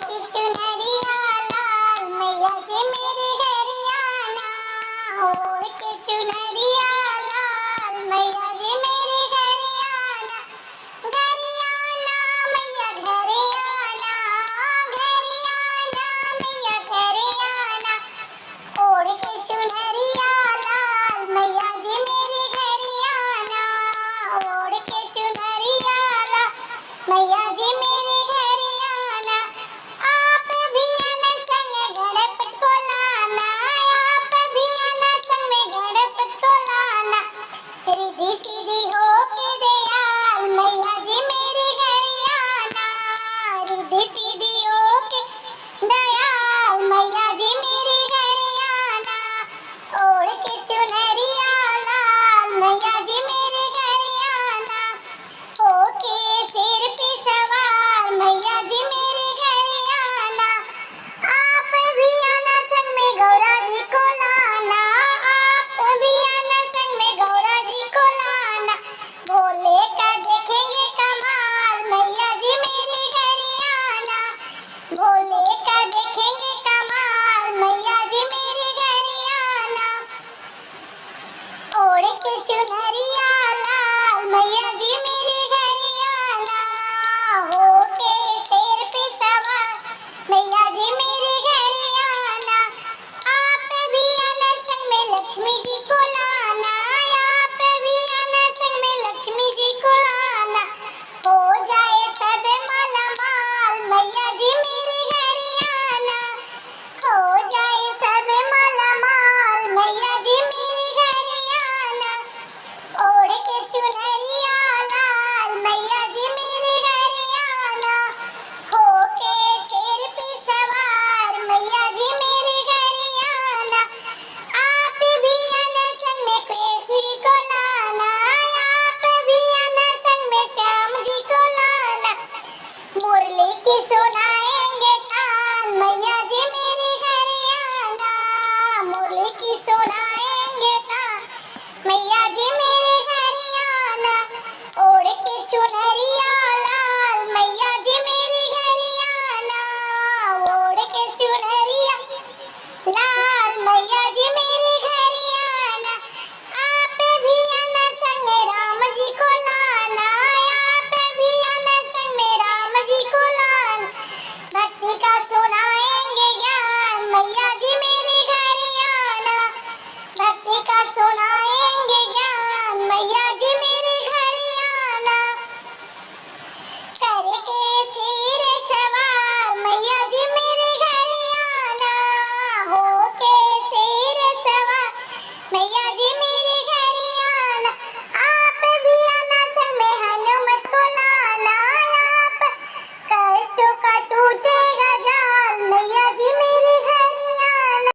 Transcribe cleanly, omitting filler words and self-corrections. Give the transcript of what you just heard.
के चुनरिया लाल मैया जी मेरे घर आना। ओढ़ के चुनरिया लाल मैया जी मेरे घर आना। घर आना मैया घर आना। घर आना मैया घर आना। ओढ़ के चुनरिया लाल मैया जी मेरे घर आना। ओढ़ के चुनरिया लाल मैया जी मेरे घर आना। आप भी आना संग गणपत को लाना। आप भी आना संग में गणपत को लाना। रिद्धि सिद्धि हो के दयाल मैया जी मेरे घर आना। रिद्धि सिद्धि हो के दयाल मैया जी मेरे घर आना। ओढ़ के चुनरिया लाल मैया जी मेरे घर आना। होके सिर पे सवार मैया जी मेरे घर आना। आप भी आना संग में गौरा जी को लाना। आप भी आना संग में गौरा जी को लाना। भोले का देखेंगे कमाल मैया जी मेरे घर आना। भोले का देखेंगे कमाल मैया जी मेरे घर आना। ओढ़ के चुनरिया लाल मैया जी मेरे घर आना। होके शेर पे सवार मैया जी मेरे घर आना। आप भी आना संग में लक्ष्मी जी को लाना। आप भी आना संग में लक्ष्मी जी को लाना। हो जाए सब माला माल मैया जी मेरे घर आना। हो जाए सब माला माल मैया जी मेरे घर आना। ओढ़ के चुनरिया लाल मैया जी मेरे घर आना। होके शेर पे सवार मैया जी मेरे घर आना। आप भी आना संग में कृष्ण जी को लाना। आप भी आना संग में श्याम जी को लाना। मुरली की सुनाएंगे तान मैया जी मेरे घर आना। मुरली की सुनाएंगे तान मैया जी